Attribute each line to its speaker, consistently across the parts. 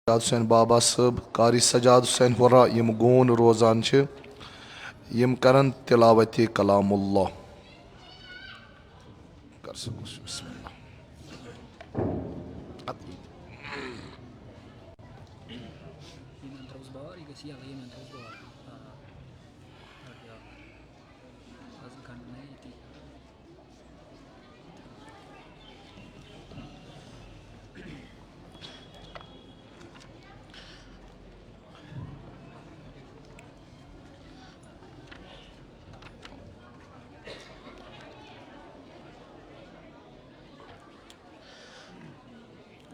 Speaker 1: सजाद हुसैन बाबा साहब कारी सजाद हुसैन वरा यम गोन रोजान यम करन तिलावत कलामुल्लाह कर बिस्मिल्लाह।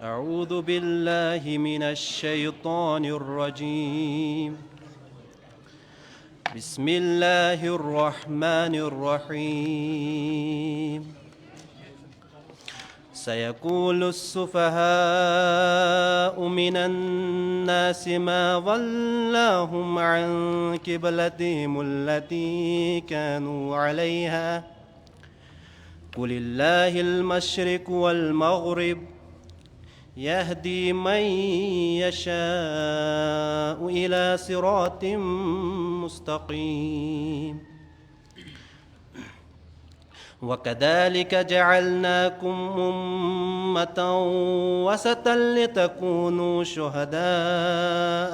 Speaker 2: أعوذ بالله من الشيطان الرجيم. بسم الله الرحمن الرحيم. سيقول السفهاء من الناس ما ضلاهم عن قبلتهم التي كانوا عليها قل الله المشرق والمغرب يهدي من يشاء إلى صراط مستقيم. وكذلك جعلناكم أمة وسطا لتكونوا شهداء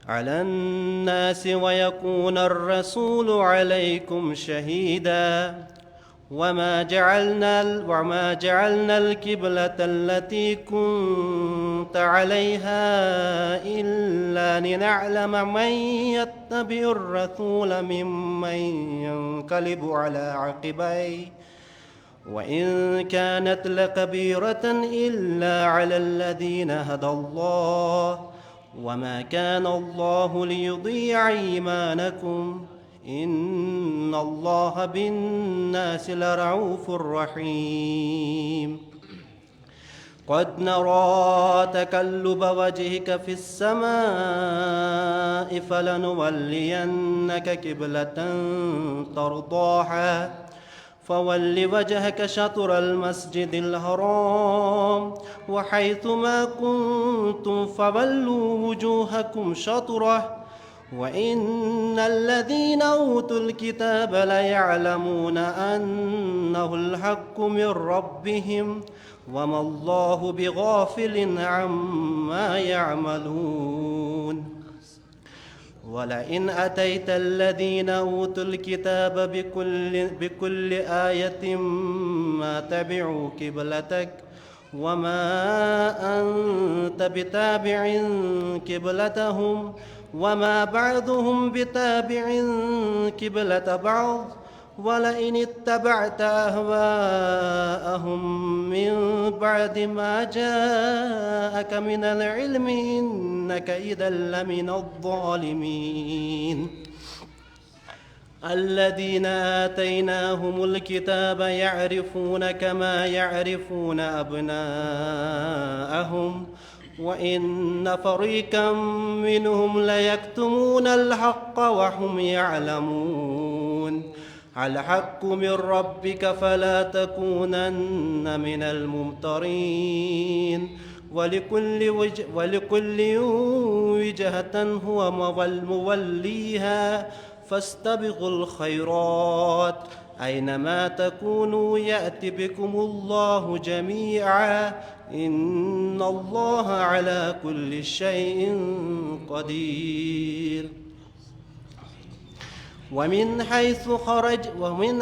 Speaker 2: على الناس ويكون الرسول عليكم شهيدا. وما جعلنا القبلة التي كنت عليها إلا لنعلم من يتبع الرسول ممن ينقلب على عقبيه وإن كانت لكبيرة إلا على الذين هدى الله وما كان الله ليضيع إيمانكم إن الله بالناس لرؤوف رحيم. قد نرى تقلب وجهك في السماء فلنولينك قبلة ترضاها فول وجهك شطر المسجد الحرام وحيث ما كنتم فولوا وجوهكم شطره وإن الذين أوتوا الكتاب ليعلمون أنه الحق من ربهم وما الله بغافل عما يعملون. ولئن أتيت الذين أوتوا الكتاب بكل آية ما تبعوا قبلتك وما أنت بتابع قبلتهم وما بعضهم بتابع قبلة بعض ولئن اتبعت أهواءهم من بعد ما جاءك من العلم إنك إذا لمن الظالمين. الذين آتيناهم الكتاب يعرفون كما يعرفون أبناءهم وإن فريقا منهم ليكتمون الحق وهم يعلمون. الحق من ربك فلا تكونن من الممترين. ولكل وجهة هو موليها فاستبقوا الخيرات أينما تكونوا يأتي بكم الله جميعا إن الله على كل شيء قدير. ومن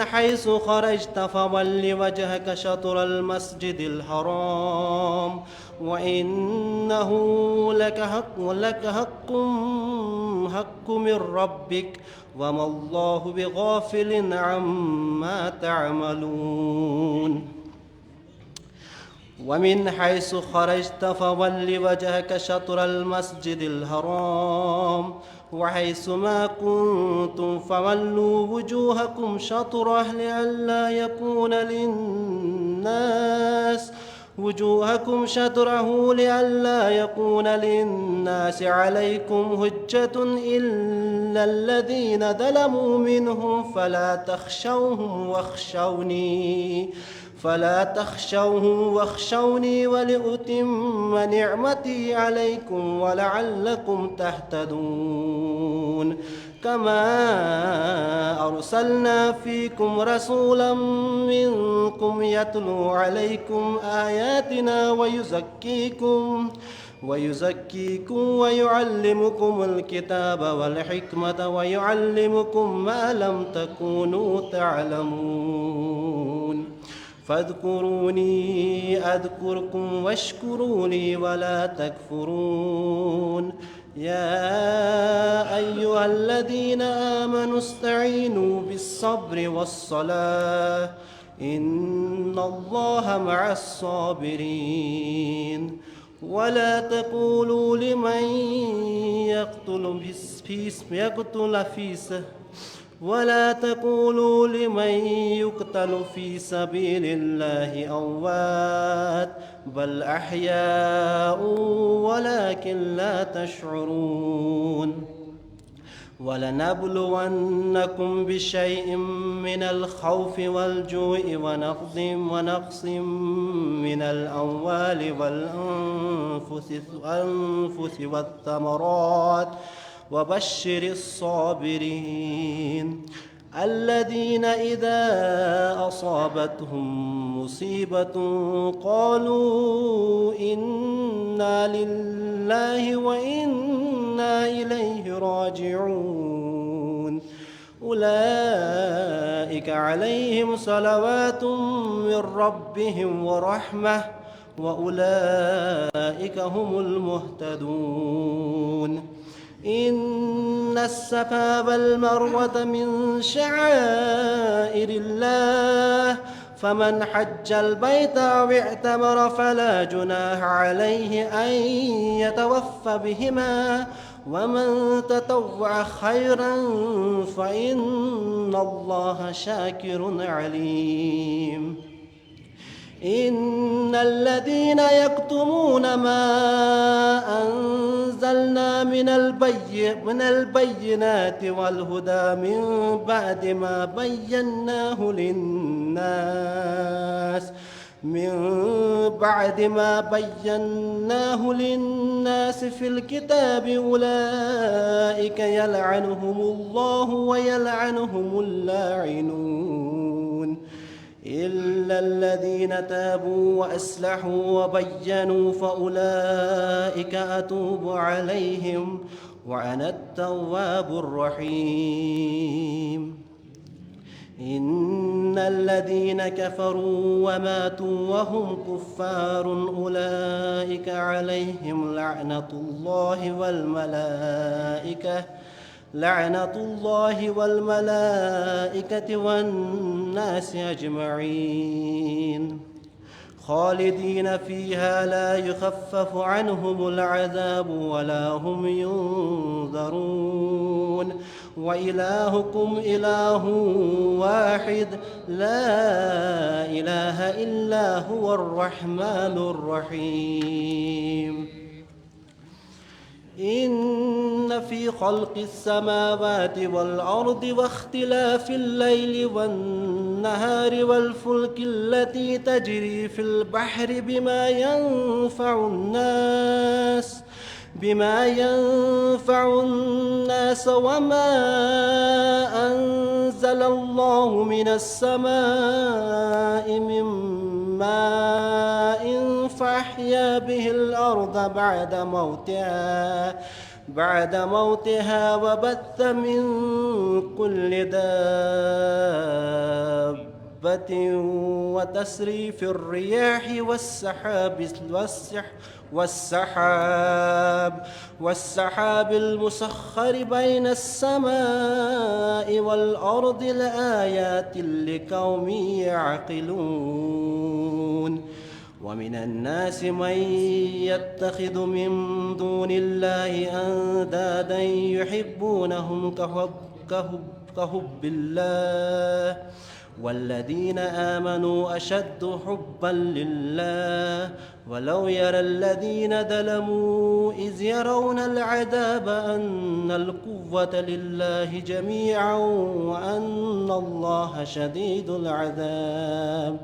Speaker 2: حيث خرجت فول وجهك شطر المسجد الحرام وإنه لك حق من ربك وما الله بغافل عما تعملون. ومن حيث خرجت فول وجهك شطر المسجد الحرام وحيث ما كنتم فولوا وجوهكم شطره لئلا يكون للناس عليكم حجة إلا الذين ظلموا منهم فلا تخشوهم واخشوني فلا تخشوه واخشوني ولأتم نعمتي عليكم ولعلكم تهتدون كما أرسلنا فيكم رسولا منكم يتلو عليكم آياتنا ويزكيكم ويعلمكم الكتاب والحكمة ويعلمكم ما لم تكونوا تعلمون فاذكروني أذكركم واشكروا لي ولا تكفرون يا أيها الذين آمنوا استعينوا بالصبر والصلاة إن الله مع الصابرين ولا تقولوا لمن يقتل في سبيل الله أموات بل أحياء ولكن لا تشعرون ولنبلونكم بشيء من الخوف والجوع ونقص من الأموال والأنفس والثمرات وبشر الصابرين الذين إذا أصابتهم مصيبة قالوا إنا لله وإنا إليه راجعون أولئك عليهم صلوات من ربهم ورحمة وأولئك هم المهتدون إن الصفا والمروة من شعائر الله فمن حج البيت أو اعتمر فلا جناح عليه أن يطوف بهما ومن تطوع خيرا فإن الله شاكر عليم إن الذين يكتمون ما أنزلنا من البينات والهدى من بعد ما بيناه للناس في الكتاب أولئك يلعنهم الله ويلعنهم اللاعنون إلا الذين تابوا وأصلحوا وبينوا فأولئك أتوب عليهم وأنا التواب الرحيم إن الذين كفروا وماتوا وهم كفار أولئك عليهم لعنة الله والملائكة والناس أجمعين خالدين فيها لا يخفف عنهم العذاب ولا هم ينذرون وإلهكم إله واحد لا إله إلا هو الرحمن الرحيم إن في خلق السماوات والأرض واختلاف الليل والنهار والفلك التي تجري في البحر بما ينفع الناس وما أنزل الله من السماء من ماء فأحيا به الأرض بعد موتها وبث من كل دابة وتسريف الرياح والسحاب المسخر بين السماء والأرض لآيات لقوم يعقلون ومن الناس من يتخذ من دون الله أندادا يحبونهم كحب الله والذين آمنوا أشد حبا لله ولو يرى الذين ظلموا إذ يرون العذاب أن القوة لله جميعا وأن الله شديد العذاب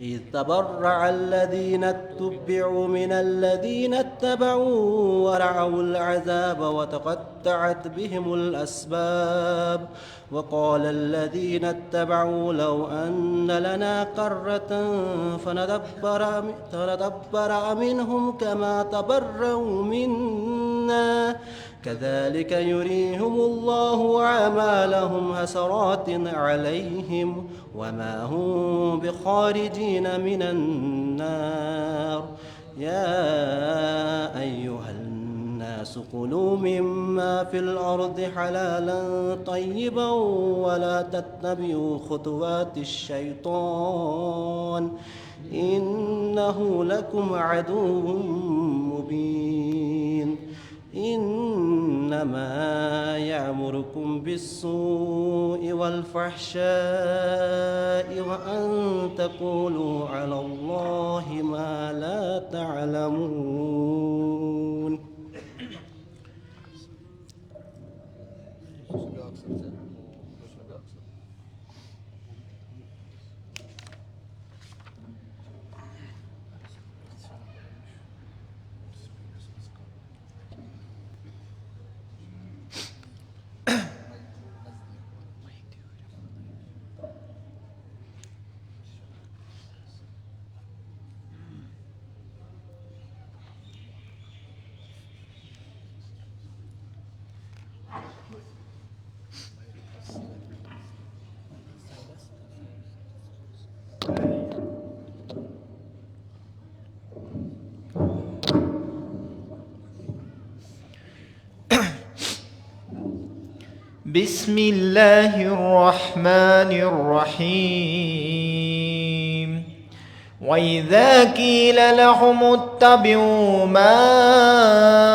Speaker 2: إذ تبرأ الذين اتبعوا من الذين اتبعوا ورعوا العذاب وتقطعت بهم الأسباب وقال الذين اتبعوا لو أن لنا كرة فنتبرأ منهم كما تبرأوا منا كذلك يريهم الله أعمالهم حسرات عليهم وما هم بخارجين من النار يا أيها الناس كلوا مما في الأرض حلالا طيبا ولا تتبعوا خطوات الشيطان إنه لكم عدو مبين إنما يأمركم بالسوء والفحشاء وأن تقولوا على الله ما لا تعلمون.
Speaker 3: بسم الله الرحمن الرحيم وإذا قيل لهم اتبعوا ما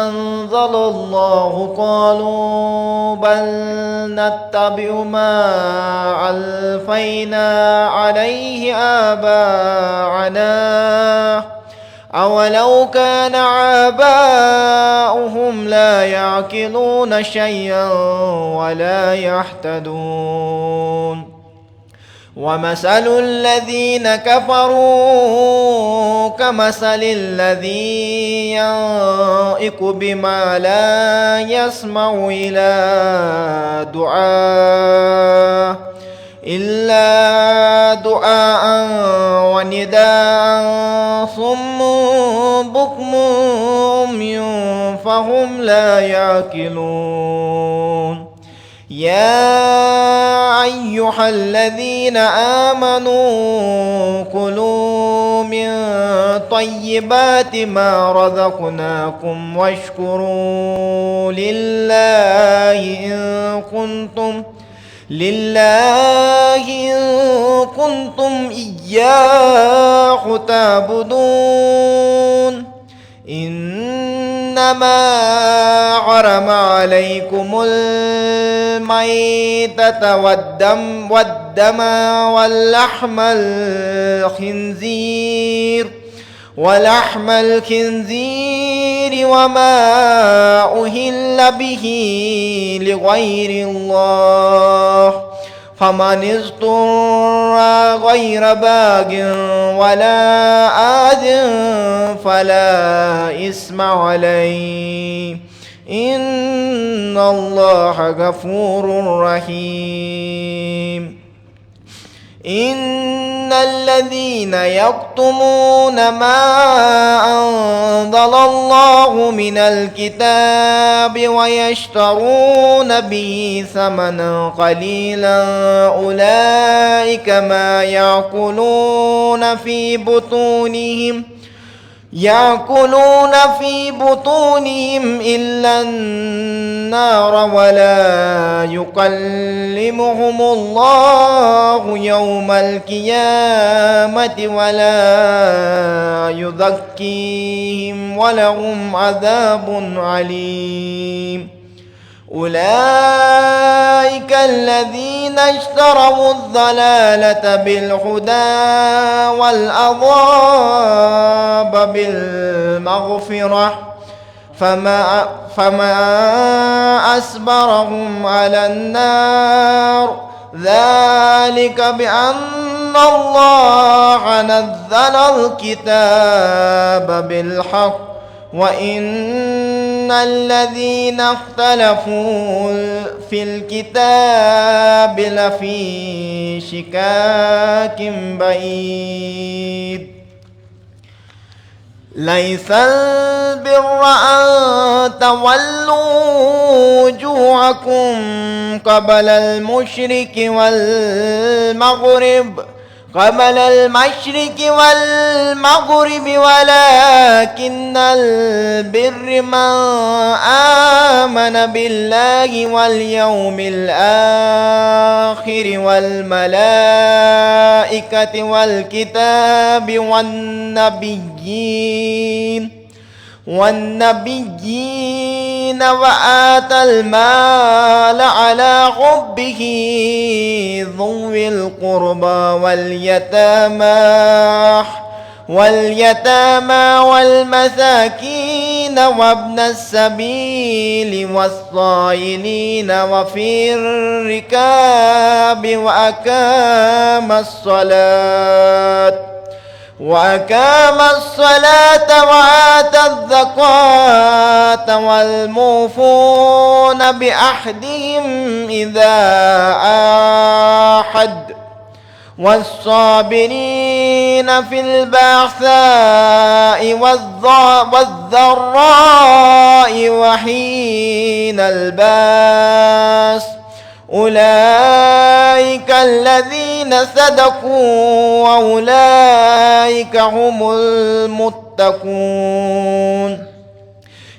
Speaker 3: أنزل الله قالوا بل نتبع ما ألفينا عليه آباءنا أولو كان آباؤهم لا يعقلون شيئا ولا يهتدون ومثل الذين كفروا كمثل الذي ينطق بما لا يسمع إلا دعاء ونداء صم بكم عمي فهم لا يعقلون يا أيها الذين آمنوا كلوا من طيبات ما رزقناكم واشكروا لله إن كنتم إياه تعبدون إنما حرم عليكم الميتة والدم ولحم الخنزير وما أهل به لغير الله فمن اضطر غير باغ ولا آد فلا إثم عليه إن الله غفور رحيم إن الذين يكتمون ما أنزل الله من الكتاب ويشترون به ثمنا قليلا أولئك ما يأكلون في بطونهم إلا النار ولا يكلمهم الله يوم القيامة ولا يزكيهم ولهم عذاب عليم أولئك الذين اشتروا الضلالة بالهدى والعذاب بالمغفرة فما أصبرهم على النار ذلك بأن الله نزل الكتاب بالحق وإن الذين اختلفوا في الكتاب لفي شكاك بعيد ليس البر أن تولوا وجوهكم قبل المشرق والمغرب ولكن البر من آمن بالله واليوم الآخر والملائكة والكتاب والنبيين وآتى المال على حبه ذوي القربى واليتامى والمساكين وابن السبيل والصائلين وفي الركاب وأقام الصلاة وآتى الزكاة والموفون بأحدهم إذا عاهد والصابرين في البأساء والضراء وحين الباس أولئك الذين صدقوا وأولئك هم المتقون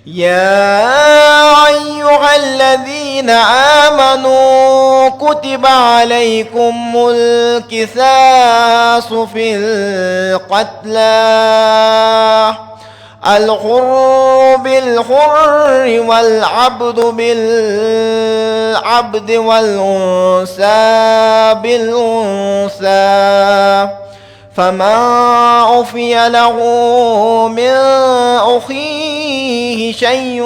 Speaker 3: يا أيها الذين آمنوا كتب عليكم القصاص في القتلى الحر بالحر والعبد بالعبد والأنثى بالأنثى فمن عفي له من أخيه شيء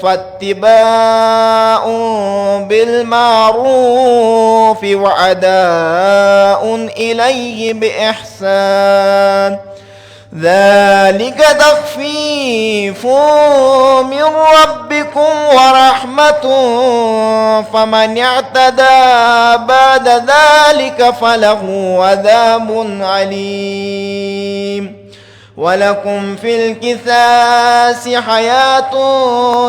Speaker 3: فاتباع بالمعروف وأداء إليه بإحسان ذلك تخفيف من ربكم ورحمة فمن اعتدى بعد ذلك فله عذاب عليم ولكم في القصاص حياة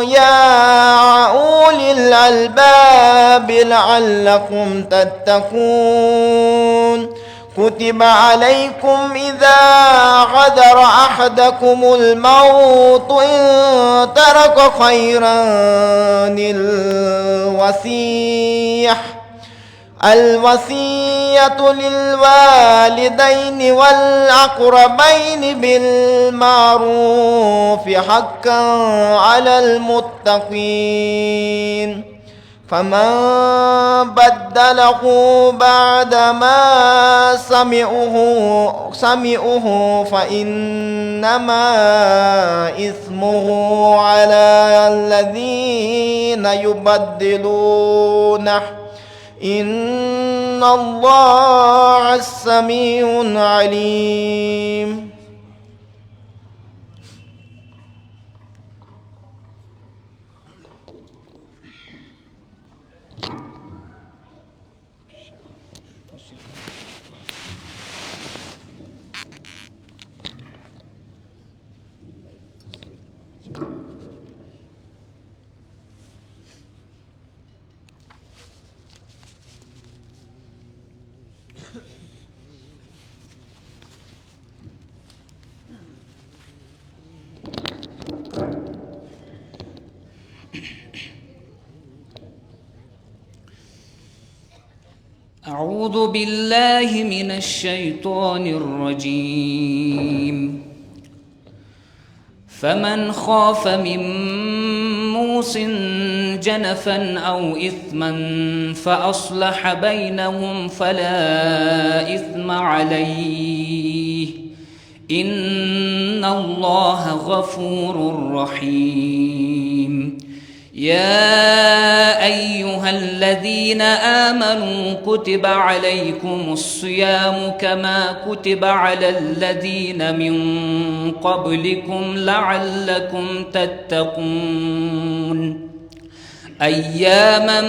Speaker 3: يا أولي الألباب لعلكم تتقون كتب عليكم إذا حضر أحدكم الموت إن ترك خيرا الوصية للوالدين والأقربين بالمعروف حقا على المتقين فمن بدله بعدما سمعه فإنما إثمه على الذين يبدلونه إن الله سميع عليم
Speaker 4: أعوذ بالله من الشيطان الرجيم فمن خاف من موص جنفا أو إثما فأصلح بينهم فلا إثم عليه إن الله غفور رحيم يا أيها الذين آمنوا كتب عليكم الصيام كما كتب على الذين من قبلكم لعلكم تتقون أياما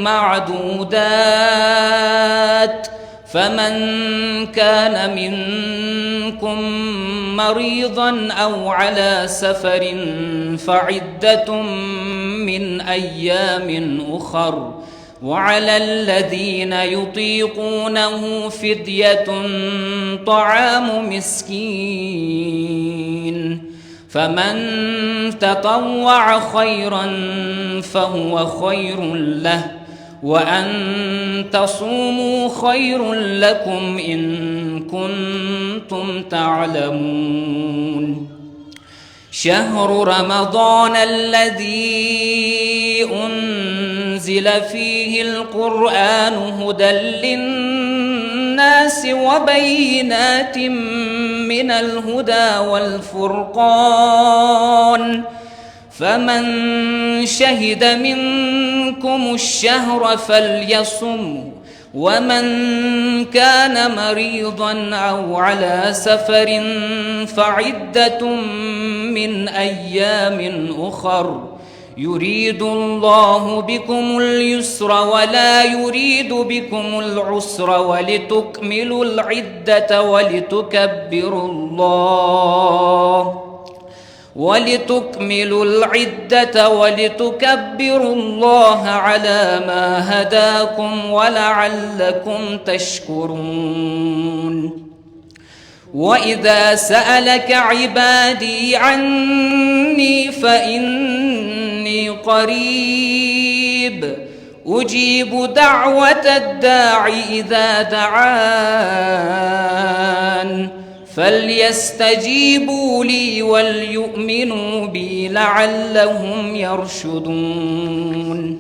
Speaker 4: معدودات فمن كان منكم مريضا أو على سفر فعدة من أيام أخر وعلى الذين يطيقونه فدية طعام مسكين فمن تطوع خيرا فهو خير له وأن تصوموا خير لكم إن كنتم تعلمون شهر رمضان الذي أنزل فيه القرآن هدى للناس وبينات من الهدى والفرقان فمن شهد منكم الشهر فليصم ومن كان مريضا أو على سفر فعدة من أيام أخر يريد الله بكم اليسر ولا يريد بكم العسر ولتكملوا العدة ولتكبروا الله على ما هداكم ولعلكم تشكرون وإذا سألك عبادي عني فإني قريب أجيب دعوة الداع إذا دعان فليستجيبوا لي وليؤمنوا بي لعلهم يرشدون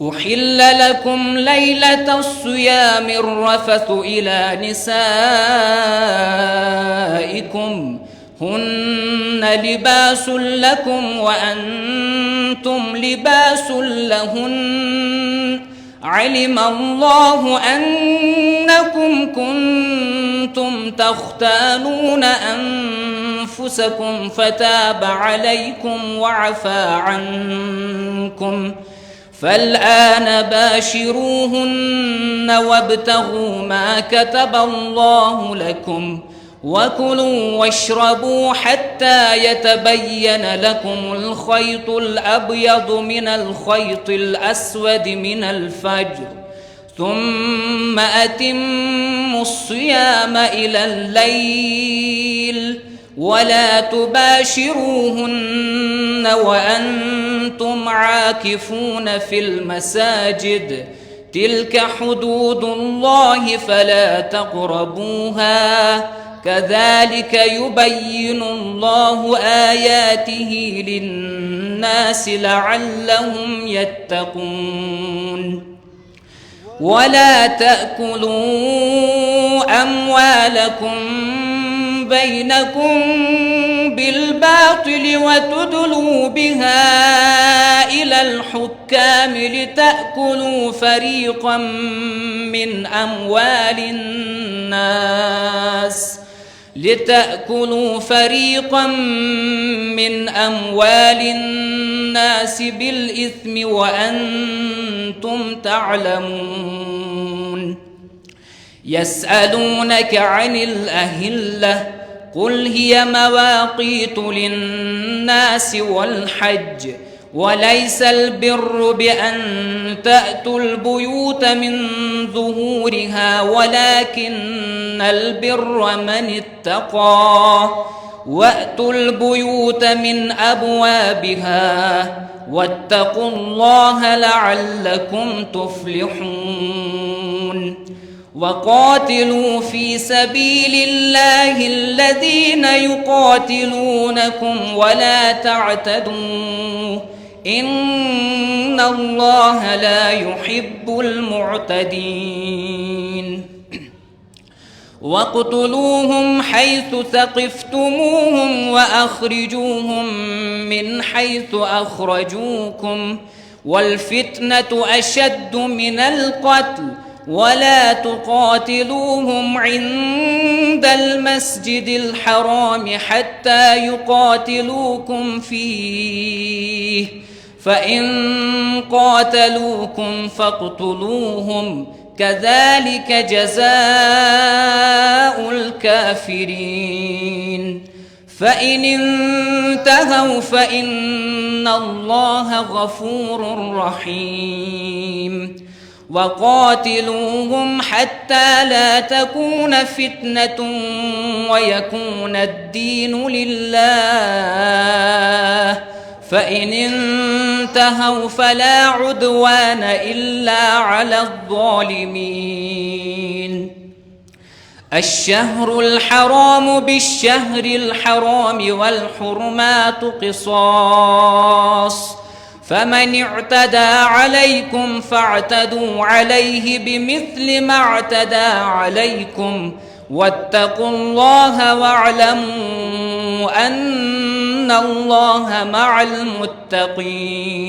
Speaker 4: أحل لكم ليلة الصيام الرفث إلى نسائكم هن لباس لكم وأنتم لباس لهن علم الله أنكم كنتم تختانون أنفسكم فتاب عليكم وعفى عنكم فالآن باشروهن وابتغوا ما كتب الله لكم وكلوا واشربوا حتى يتبين لكم الخيط الأبيض من الخيط الأسود من الفجر ثم أتموا الصيام إلى الليل ولا تباشروهن وأنتم عاكفون في المساجد تلك حدود الله فلا تقربوها كذلك يبين الله آياته للناس لعلهم يتقون ولا تأكلوا أموالكم بينكم بالباطل وتدلوا بها إلى الحكام لتأكلوا فريقا من أموال الناس بالإثم وأنتم تعلمون يسألونك عن الأهلة قل هي مواقيت للناس والحج وليس البر بأن تأتوا البيوت من ظهورها ولكن البر من اتقى وأتوا البيوت من أبوابها واتقوا الله لعلكم تفلحون وقاتلوا في سبيل الله الذين يقاتلونكم ولا تعتدوا إن الله لا يحب المعتدين واقتلوهم حيث ثقفتموهم وأخرجوهم من حيث أخرجوكم والفتنة أشد من القتل ولا تقاتلوهم عند المسجد الحرام حتى يقاتلوكم فيه فإن قاتلوكم فاقتلوهم كذلك جزاء الكافرين فإن انتهوا فإن الله غفور رحيم وقاتلوهم حتى لا تكون فتنة ويكون الدين لله فإن انتهوا فلا عدوان إلا على الظالمين الشهر الحرام بالشهر الحرام والحرمات قصاص فمن اعتدى عليكم فاعتدوا عليه بمثل ما اعتدى عليكم واتقوا الله واعلموا أن الله مع المتقين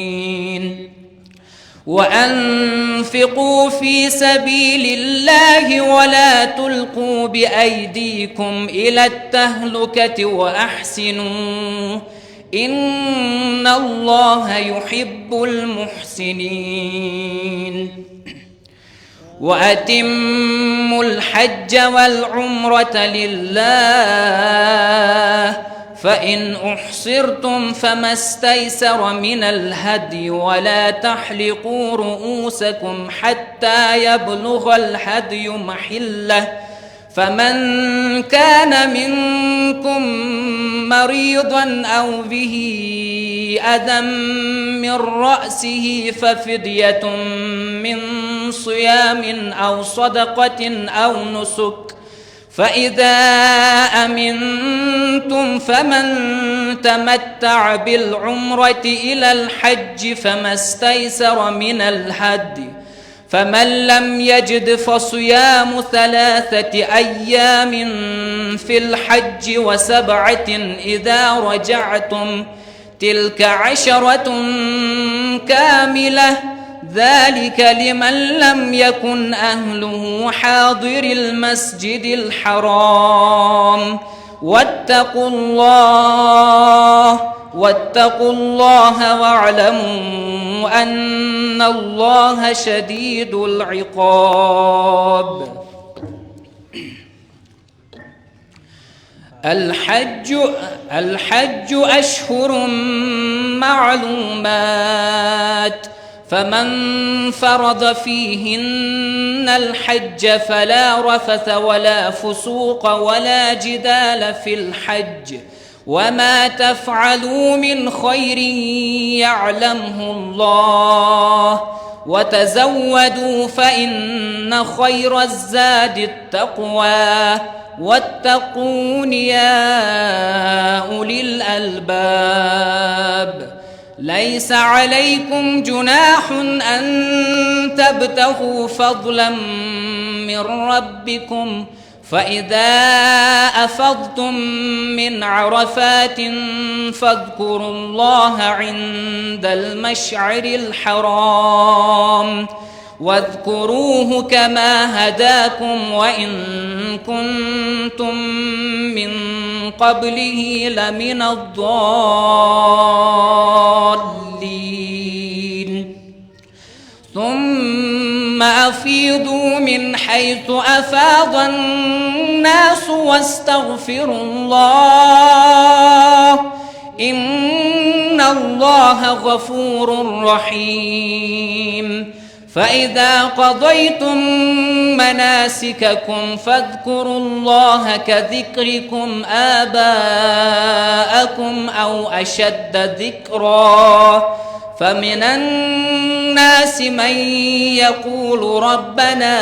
Speaker 4: وأنفقوا في سبيل الله ولا تلقوا بأيديكم إلى التهلكة وأحسنوا إن الله يحب المحسنين وأتموا الحج والعمرة لله فإن أحصرتم فما استيسر من الهدي ولا تحلقوا رؤوسكم حتى يبلغ الهدي محله فمن كان منكم مريضا أو به أذى من رأسه ففدية من صيام أو صدقة أو نسك فإذا أمنتم فمن تمتع بالعمرة إلى الحج فما استيسر من الهدي فمن لم يجد فصيام 3 أيام في الحج وسبعة إذا رجعتم تلك 10 كاملة ذلك لمن لم يكن أهله حاضر المسجد الحرام واتقوا الله واعلموا أن الله شديد العقاب الحج أشهر معلومات فمن فرض فيهن الحج فلا رفث ولا فسوق ولا جدال في الحج وما تفعلوا من خير يعلمه الله وتزودوا فإن خير الزاد التقوى واتقون يا أولي الألباب ليس عليكم جناح أن تبتغوا فضلا من ربكم فإذا أفضتم من عرفات فاذكروا الله عند المشعر الحرام واذكروه كما هداكم وإن كنتم من قبله لمن الضالين ثم أفيضوا من حيث أفاض الناس واستغفروا الله إن الله غفور رحيم فإذا قضيتم مناسككم فاذكروا الله كذكركم آباءكم أو أشد ذكرا فمن الناس من يقول ربنا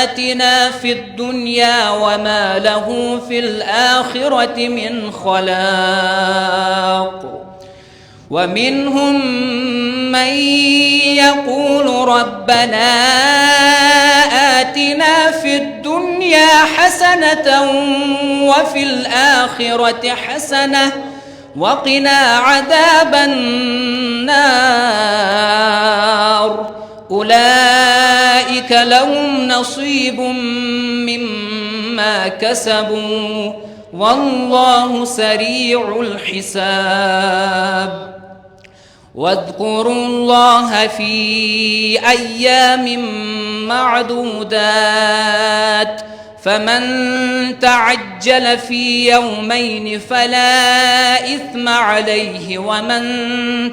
Speaker 4: آتنا في الدنيا وما له في الآخرة من خلاق ومنهم من يقول ربنا آتنا في الدنيا الدنيا حسنة وفي الآخرة حسنة وقنا عذاب النار أولئك لهم نصيب مما كسبوا والله سريع الحساب واذكروا الله في أيام معدودات فمن تعجل في يومين فلا إثم عليه ومن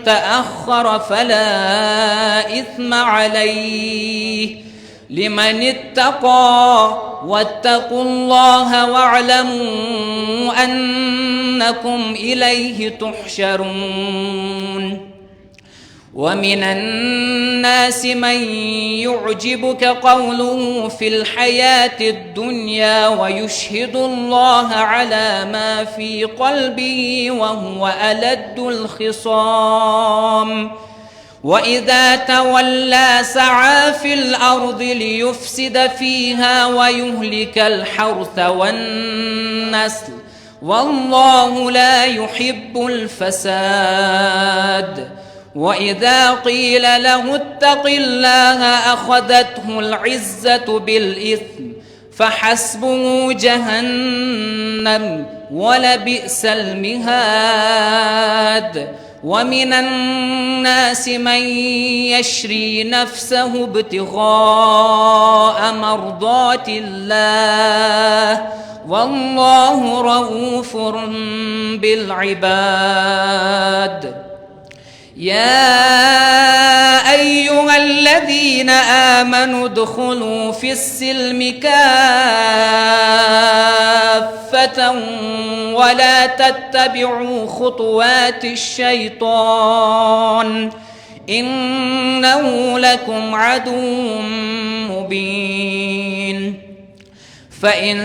Speaker 4: تأخر فلا إثم عليه لمن اتقى واتقوا الله واعلموا أنكم إليه تحشرون ومن الناس من يعجبك قوله في الحياة الدنيا ويشهد الله على ما في قلبه وهو ألد الخصام وإذا تولى سعى في الأرض ليفسد فيها ويهلك الحرث والنسل والله لا يحب الفساد وإذا قيل له اتق الله أخذته العزة بالإثم فحسبه جهنم ولبئس المهاد ومن الناس من يشري نفسه ابتغاء مرضات الله والله رؤوف بالعباد يا أيها الذين آمنوا ادخلوا في السلم كافة ولا تتبعوا خطوات الشيطان إنه لكم عدو مبين فإن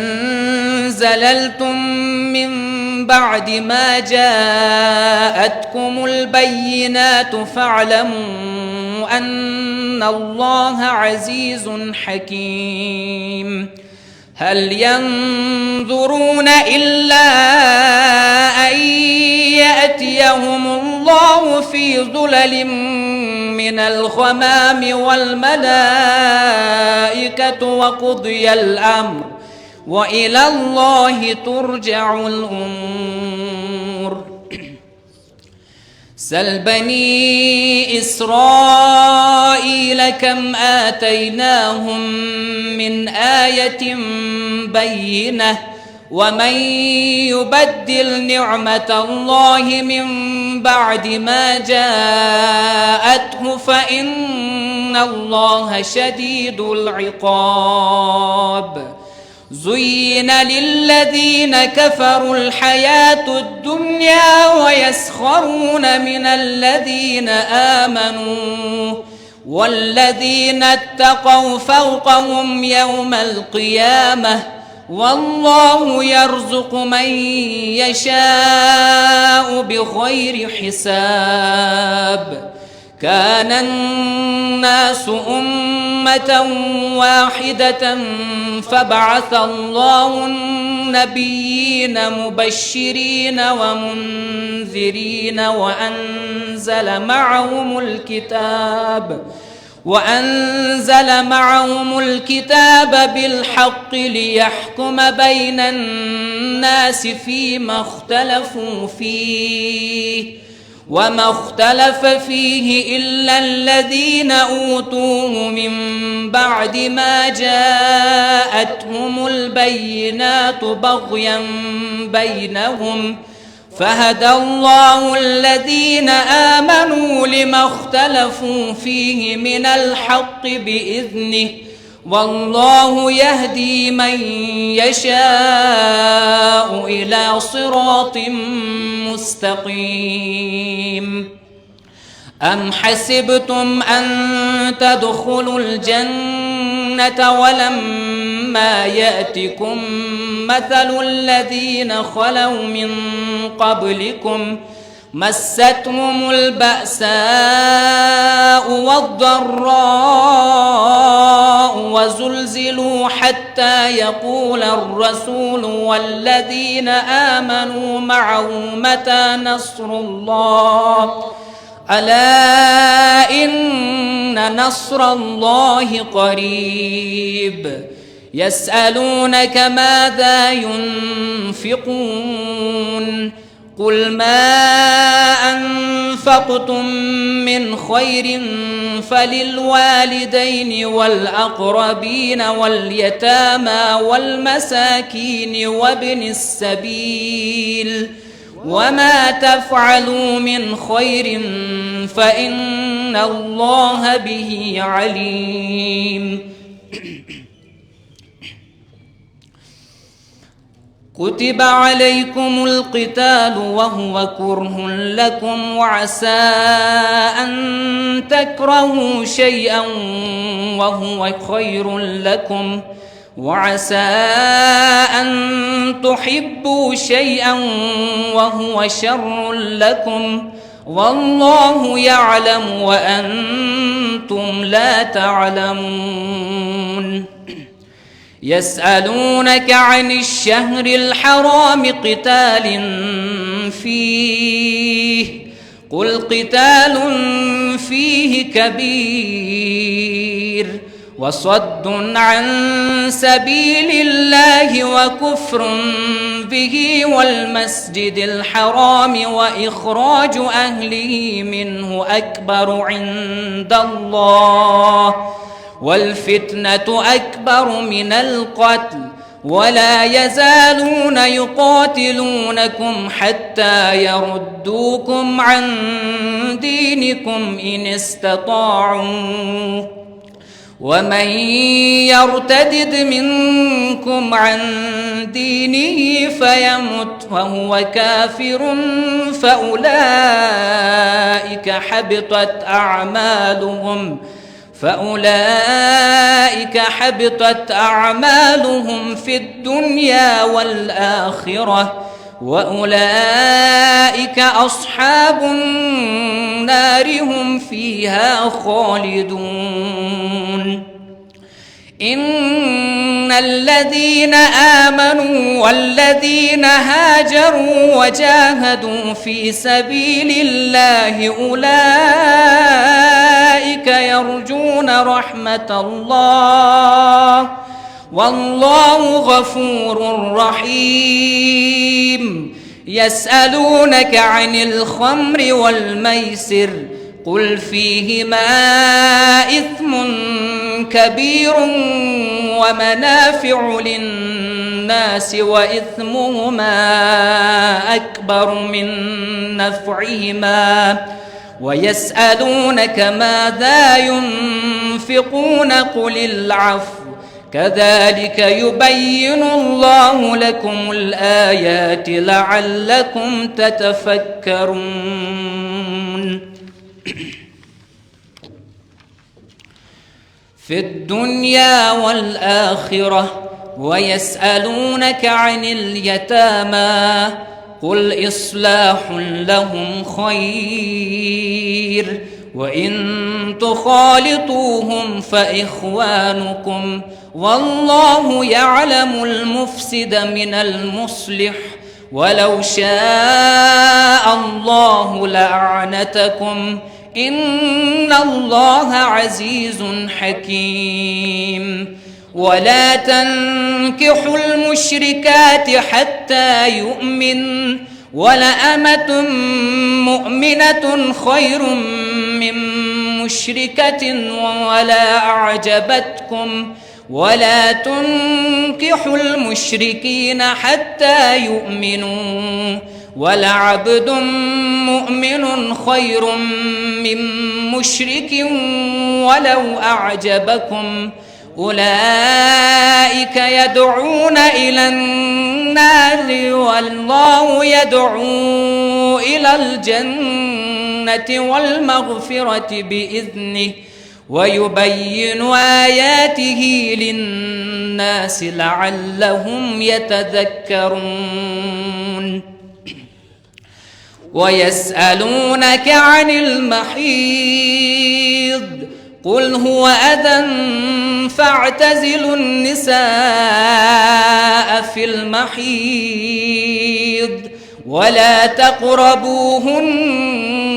Speaker 4: زللتم من بعد ما جاءتكم البينات فاعلموا أن الله عزيز حكيم هل ينظرون إلا أن يأتيهم الله في ظلل من الغمام والملائكة وقضي الأمر وإلى الله ترجع الأمور سل بني إسرائيل كم آتيناهم من آية بينة ومن يبدل نعمة الله من بعد ما جاءته فإن الله شديد العقاب زين للذين كفروا الحياة الدنيا ويسخرون من الذين آمنوا والذين اتقوا فوقهم يوم القيامة والله يرزق من يشاء بغير حساب كان الناس أمة واحدة فبعث الله النبيين مبشرين ومنذرين وأنزل معهم الكتاب بالحق ليحكم بين الناس فيما اختلفوا فيه وما اختلف فيه إلا الذين أوتوه من بعد ما جاءتهم البينات بغيا بينهم فهدى الله الذين آمنوا لما اختلفوا فيه من الحق بإذنه والله يهدي من يشاء إلى صراط مستقيم أم حسبتم أن تدخلوا الجنة ولما يأتكم مثل الذين خلوا من قبلكم مستهم البأساء والضراء وزلزلوا حتى يقول الرسول والذين آمنوا معه متى نصر الله ألا إن نصر الله قريب يسألونك ماذا ينفقون قل ما أنفقتم من خير فللوالدين والأقربين واليتامى والمساكين وابن السبيل وما تفعلوا من خير فإن الله به عليم كتب عليكم القتال وهو كره لكم وعسى أن تكرهوا شيئا وهو خير لكم وعسى أن تحبوا شيئا وهو شر لكم والله يعلم وأنتم لا تعلمون يسألونك عن الشهر الحرام قتال فيه قل قتال فيه كبير وصد عن سبيل الله وكفر به والمسجد الحرام وإخراج أهله منه أكبر عند الله والفتنة أكبر من القتل ولا يزالون يقاتلونكم حتى يردوكم عن دينكم إن استطاعوا ومن يرتدد منكم عن دينه فيمت وهو كافر فأولئك حبطت أعمالهم في الدنيا والآخرة وأولئك أصحاب النار هم فيها خالدون إن الذين آمنوا والذين هاجروا وجاهدوا في سبيل الله أولئك يرجون رحمة الله والله غفور رحيم يسألونك عن الخمر والميسر قل فيهما إثم كبير ومنافع للناس وإثمهما أكبر من نفعهما ويسألونك ماذا ينفقون قل العفو كذلك يبين الله لكم الآيات لعلكم تتفكرون في الدنيا والآخرة ويسألونك عن اليتامى قل إصلاح لهم خير وإن تخالطوهم فإخوانكم والله يعلم المفسد من المصلح ولو شاء الله لأعنتكم إن الله عزيز حكيم ولا تنكحوا المشركات حتى يؤمن ولأمة مؤمنة خير من مشركة ولا أعجبتكم ولا تنكحوا المشركين حتى يؤمنوا ولعبد مؤمن خير من مشرك ولو أعجبكم أولئك يدعون إلى النار والله يدعو إلى الجنة والمغفرة بإذنه ويبين آياته للناس لعلهم يتذكرون ويسألونك عن المحيض قل هو أذى فاعتزلوا النساء في المحيض ولا تقربوهن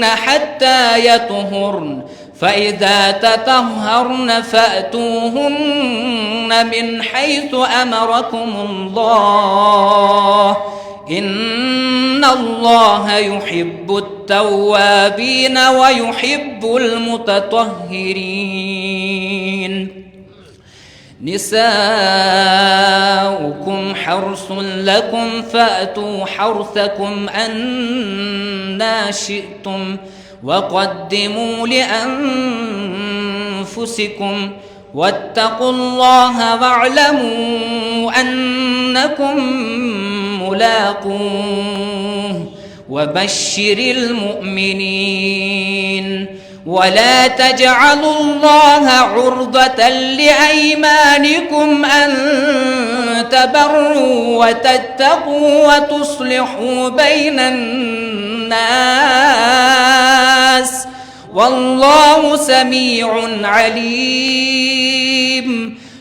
Speaker 4: حتى يطهرن فإذا تطهرن فأتوهن من حيث أمركم الله إن الله يحب التوابين ويحب المتطهرين نساؤكم حرث لكم فأتوا حرثكم أنى شئتم وقدموا لأنفسكم واتقوا الله واعلموا أنكم ملاقوه وبشر المؤمنين ولا تجعلوا الله عرضة لأيمانكم أن تبروا وتتقوا وتصلحوا بين الناس والله سميع عليم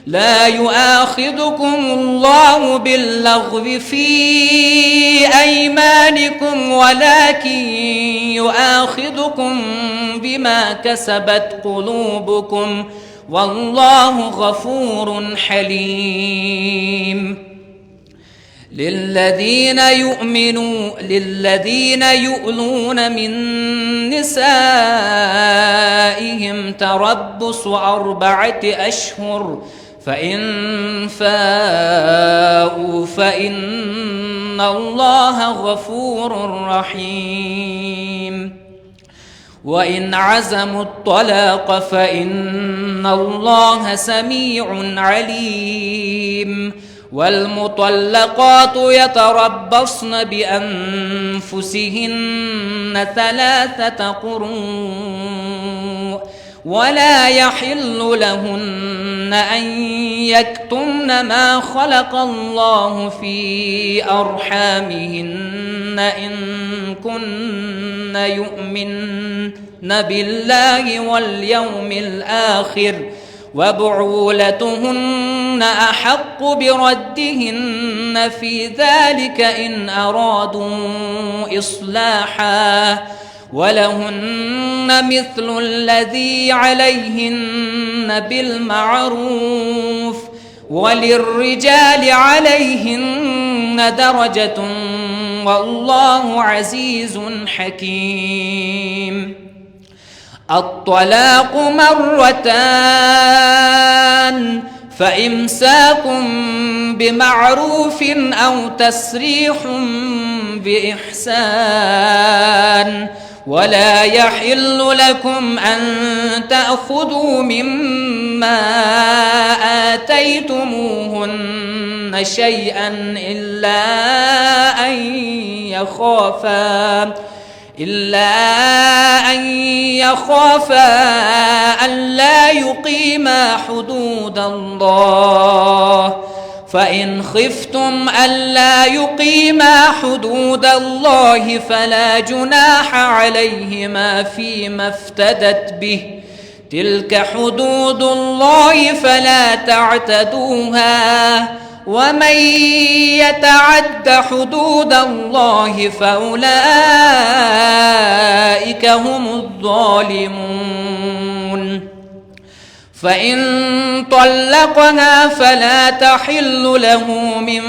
Speaker 4: لا يؤاخذكم الله باللغو في أيمانكم ولكن يؤاخذكم بما كسبت قلوبكم والله غفور حليم للذين يؤلون من نسائهم تربص 4 أشهر فإن فاءوا فإن الله غفور رحيم وإن عزموا الطلاق فإن الله سميع عليم والمطلقات يتربصن بأنفسهن 3 قروء ولا يحل لهن أن يكتمن ما خلق الله في أرحامهن إن كن يؤمن بالله واليوم الآخر وبعولتهن أحق بردهن في ذلك إن أرادوا إصلاحا ولهن مثل الذي عليهن بالمعروف وللرجال عليهن درجة والله عزيز حكيم الطلاق 2 مرتان فإمساك بمعروف أو تسريح بإحسان ولا يحل لكم أن تأخذوا مما آتيتموهن شيئا إلا أن يخافا ألا يقيما حدود الله فإن خفتم ألا يقيما حدود الله فلا جناح عليهما فيما افتدت به تلك حدود الله فلا تعتدوها ومن يتعد حدود الله فأولئك هم الظالمون فإن طلقها فلا تحل له من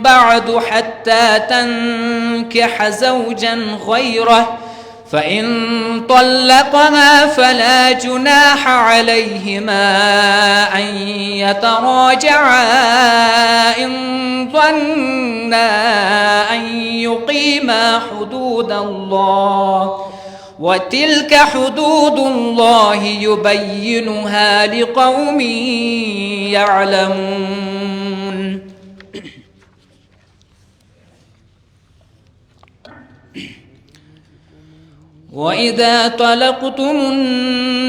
Speaker 4: بعد حتى تنكح زوجا غيره فإن طلقها فلا جناح عليهما أن يتراجعا إن ظنا أن يقيما حدود الله وتلك حدود الله يبينها لقوم يعلمون وإذا طلقتم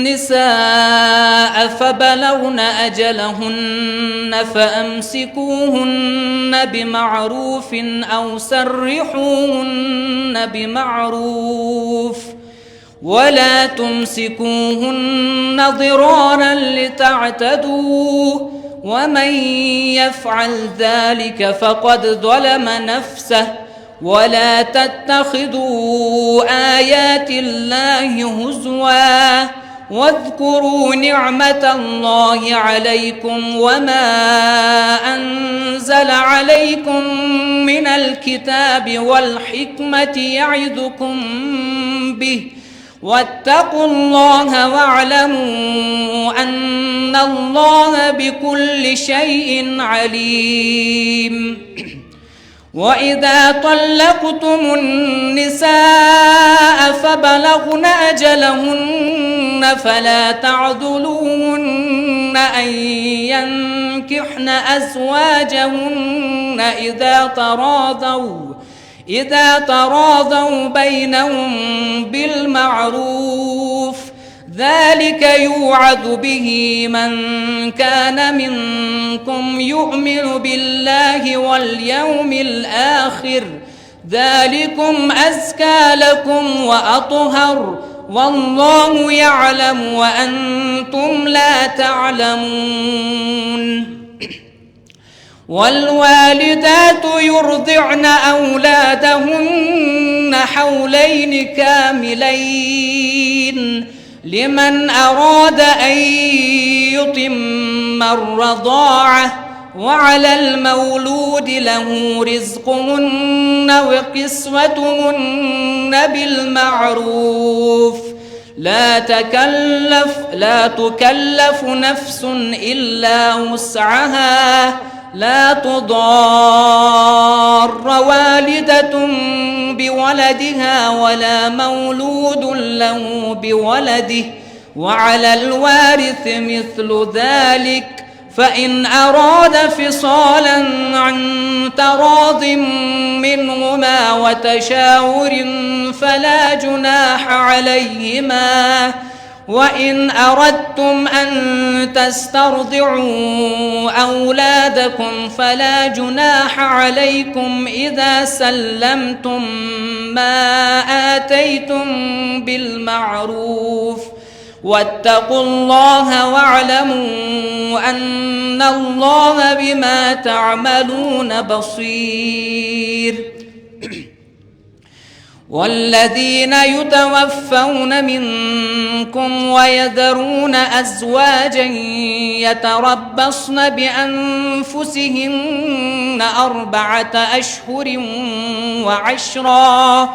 Speaker 4: النساء فبلغن أجلهن فأمسكوهن بمعروف أو سرحوهن بمعروف ولا تمسكوهن ضرارا لتعتدوا ومن يفعل ذلك فقد ظلم نفسه ولا تتخذوا آيات الله هزوا واذكروا نعمة الله عليكم وما أنزل عليكم من الكتاب والحكمة يعظكم به واتقوا الله واعلموا أن الله بكل شيء عليم. وإذا طلقتم النساء فبلغن أجلهن فلا تعضلوهن أن ينكحن أزواجهن إذا تراضوا بينهم بالمعروف ذلك يوعظ به من كان منكم يؤمن بالله واليوم الآخر ذلكم أزكى لكم وأطهر والله يعلم وأنتم لا تعلمون. والوالدات يرضعن أولادهن حولين كاملين لمن أراد أن يتم الرضاعة وعلى المولود له رزقهن وكسوتهن بالمعروف لا تكلف نفس إلا وسعها لا تضار والدة بولدها ولا مولود له بولده وعلى الوارث مثل ذلك فإن أراد فصالا عن تراض منهما وتشاور فلا جناح عليهما وإن أردتم أن تسترضعوا أولادكم فلا جناح عليكم إذا سلمتم ما آتيتم بالمعروف واتقوا الله واعلموا أن الله بما تعملون بصير. والذين يتوفون منكم ويذرون أزواجا يتربصن بأنفسهن 4 أشهر وعشرا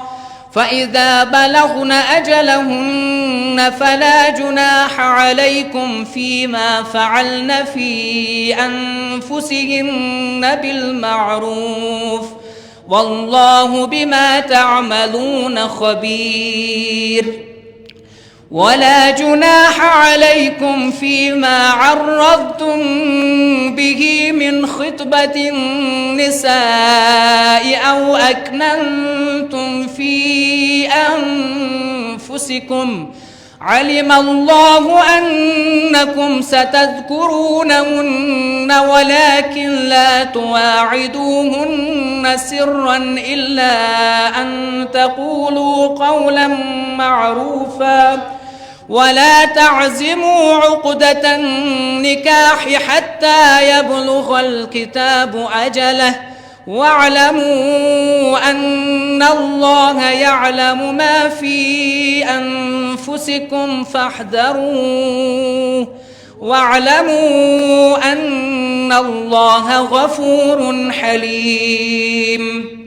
Speaker 4: فإذا بلغن أجلهن فلا جناح عليكم فيما فعلن في أنفسهن بالمعروف والله بما تعملون خبير. ولا جناح عليكم فيما عرضتم به من خطبة النساء أو أكننتم في أنفسكم علم الله أنكم ستذكرونهن ولكن لا تواعدوهن سرا إلا أن تقولوا قولا معروفا ولا تعزموا عقدة النكاح حتى يبلغ الكتاب أجله واعلموا أن الله يعلم ما في أنفسكم فاحذروه واعلموا أن الله غفور حليم.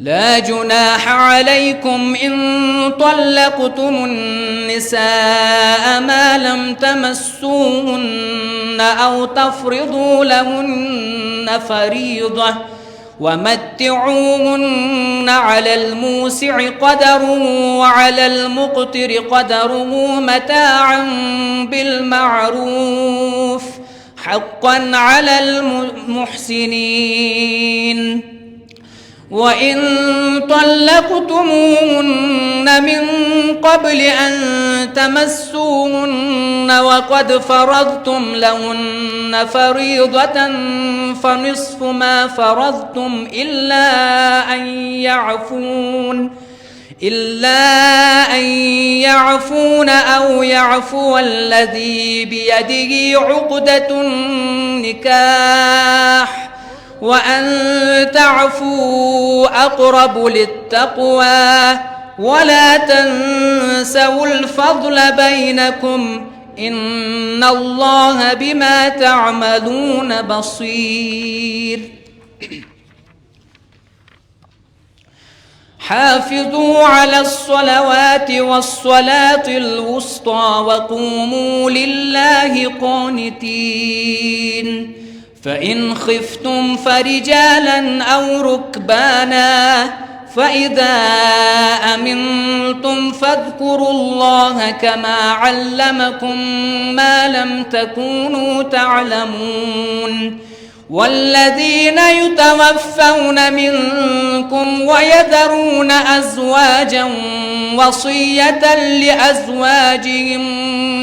Speaker 4: لا جناح عليكم إن طلقتم النساء ما لم تمسوهن أو تفرضوا لهن فريضة ومتعوهن على الموسع قدره وعلى المقتر قدره متاعا بالمعروف حقا على المحسنين. وإن طلقتموهن من قبل أن تمسوهن وقد فرضتم لهن فريضة فنصف ما فرضتم إلا أن يعفون أو يعفو الذي بيده عقدة النكاح وأن تعفوا أقرب للتقوى ولا تنسوا الفضل بينكم إن الله بما تعملون بصير. حافظوا على الصلوات والصلاة الوسطى وقوموا لله قانتين. فإن خفتم فرجالا أو ركبانا فإذا أمنتم فاذكروا الله كما علمكم ما لم تكونوا تعلمون. والذين يتوفون منكم ويذرون أزواجا وصية لأزواجهم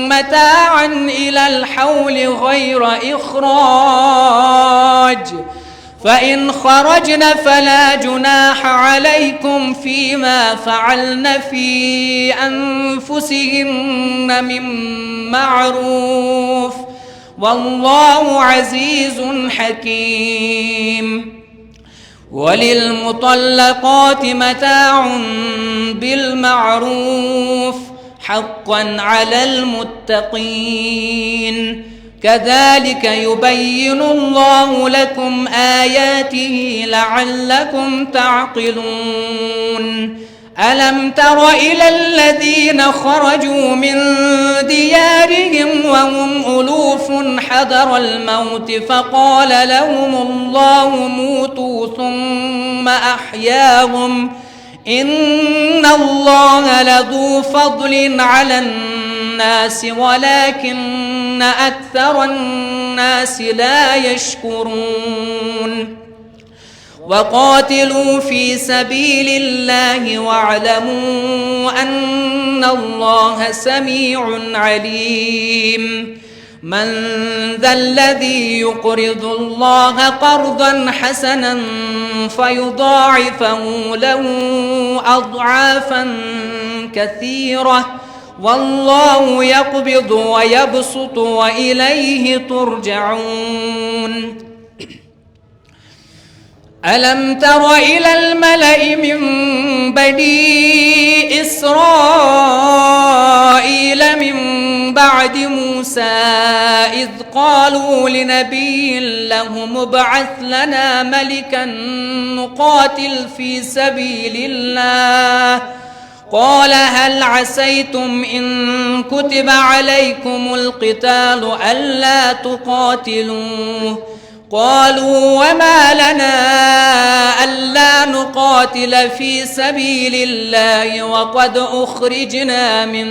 Speaker 4: متاعا إلى الحول غير إخراج فإن خرجن فلا جناح عليكم فيما فعلن في أنفسهن من معروف والله عزيز حكيم. وللمطلقات متاع بالمعروف حقا على المتقين كذلك يبين الله لكم آياته لعلكم تعقلون. ألم تر إلى الذين خرجوا من ديارهم وهم ألوف حذر الموت فقال لهم الله موتوا ثم أحياهم إن الله لذو فضل على الناس ولكن أكثر الناس لا يشكرون. وقاتلوا في سبيل الله واعلموا أن الله سميع عليم. من ذا الذي يقرض الله قرضا حسنا فيضاعفه له أضعافا كثيرة والله يقبض ويبسط وإليه ترجعون. ألم تر إلى الملأ من بني إسرائيل من بعد موسى إذ قالوا لنبي له ابعث لنا ملكا نقاتل في سبيل الله قال هل عسيتم إن كتب عليكم القتال ألا تقاتلوا قالوا وما لنا ألا نقاتل في سبيل الله وقد أخرجنا من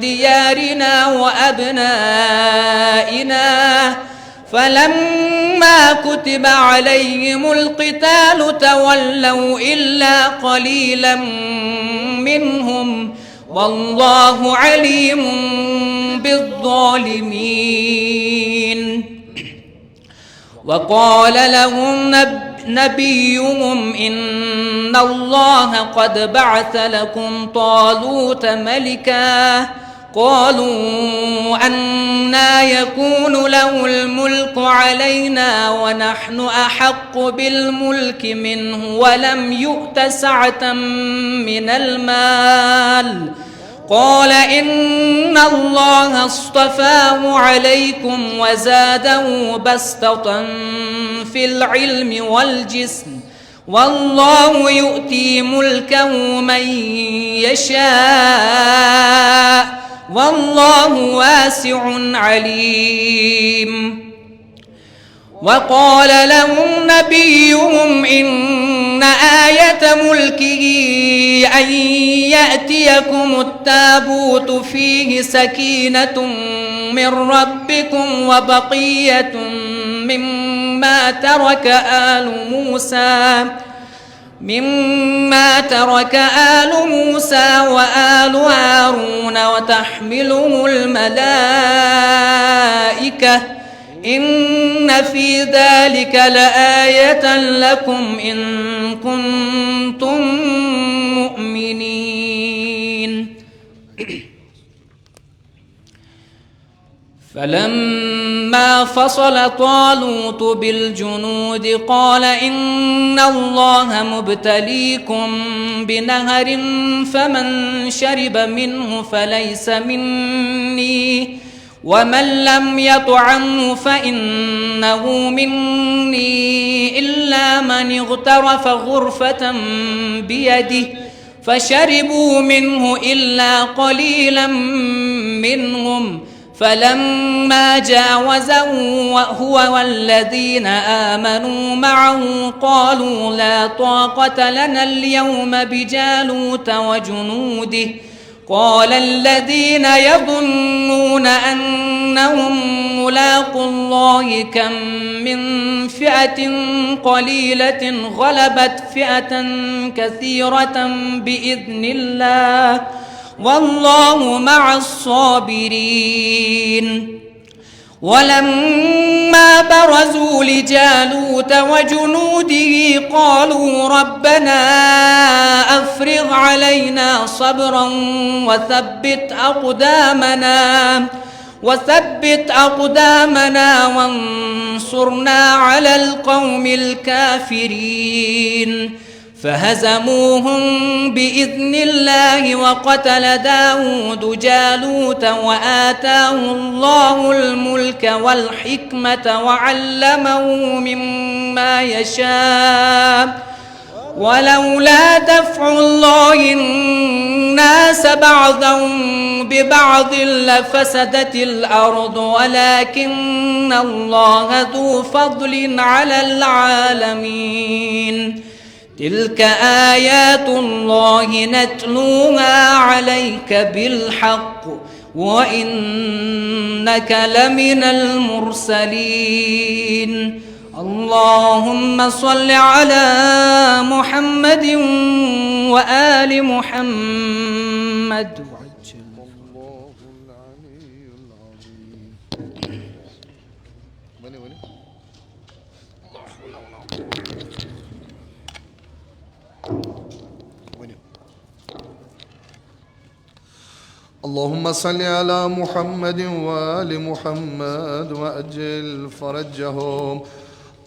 Speaker 4: ديارنا وأبنائنا فلما كتب عليهم القتال تولوا إلا قليلا منهم والله عليم بالظالمين. وقال لهم نبيهم إن الله قد بعث لكم طالوت ملكا قالوا أنى يكون له الملك علينا ونحن أحق بالملك منه ولم يؤت سعة من المال قال إن الله اصطفاه عليكم وزاده بسطة في العلم والجسم والله يؤتي ملكه من يشاء والله واسع عليم. وقال لهم نبيهم إن آية ملكه أن يأتيكم التابوت فيه سكينة من ربكم وبقية مما ترك آل موسى مما ترك آل موسى وآل هارون وتحمله الملائكة إن في ذلك لآية لكم إن كنتم مؤمنين. فلما فصل طالوت بالجنود قال إن الله مبتليكم بنهر فمن شرب منه فليس مني ومن لم يطعمه فإنه مني إلا من اغترف غرفة بيده فشربوا منه إلا قليلا منهم فلما جاوزه هو والذين آمنوا معه قالوا لا طاقة لنا اليوم بجالوت وجنوده قال الذين يظنون أنهم ملاقوا الله كم من فئة قليلة غلبت فئة كثيرة بإذن الله والله مع الصابرين. ولما برزوا لجالوت وجنوده قالوا ربنا أفرغ علينا صبرا وثبت أقدامنا وانصرنا على القوم الكافرين فهزموهم بإذن الله وقتل داود جالوت وآتاه الله الملك والحكمة وعلمه مما يشاء ولولا دفع الله الناس بعضهم ببعض لفسدت الأرض ولكن الله ذو فضل على العالمين. تلك آيات الله نتلوها عليك بالحق وإنك لمن المرسلين. اللهم صل على محمد وآل محمد.
Speaker 1: اللهم صل على محمد وآل محمد وأجل فرجهم.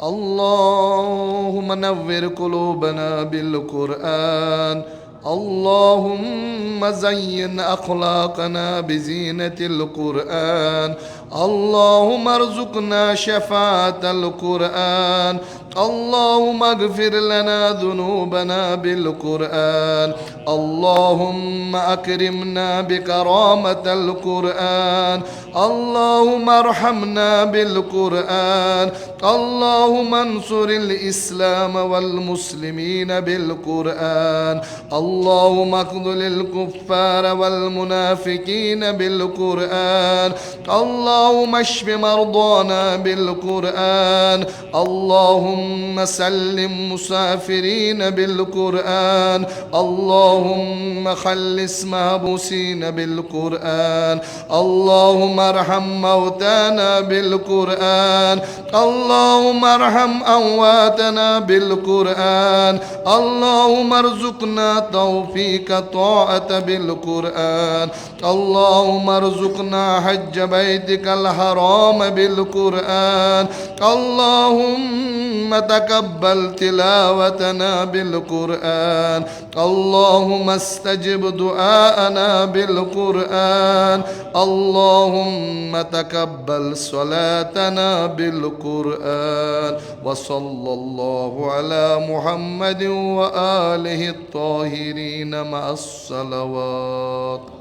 Speaker 1: اللهم نور قلوبنا بالقرآن. اللهم زين أخلاقنا بزينة القرآن. اللهم ارزقنا شفاعة القرآن. اللهم اغفر لنا ذنوبنا بالقرآن. اللهم أكرمنا بكرامة القرآن. اللهم ارحمنا بالقرآن. اللهم انصر الإسلام والمسلمين بالقرآن. اللهم اخذل الكفار والمنافقين بالقرآن. اللهم اشف مرضانا بالقرآن. اللهم سلم مسافرين بالقرآن. اللهم خلص محبوسين بالقرآن. اللهم ارحم موتانا بالقرآن. اللهم ارحم أمواتنا بالقرآن. اللهم ارزقنا توفيق طاعة بالقرآن. اللهم ارزقنا حج بيتك الحرام بالقرآن. اللهم تقبل تلاوتنا بالقرآن. اللهم استجب دعاءنا بالقرآن. اللهم تقبل صلاتنا بالقرآن. وصلى الله على محمد وآله الطاهرين مع الصلوات.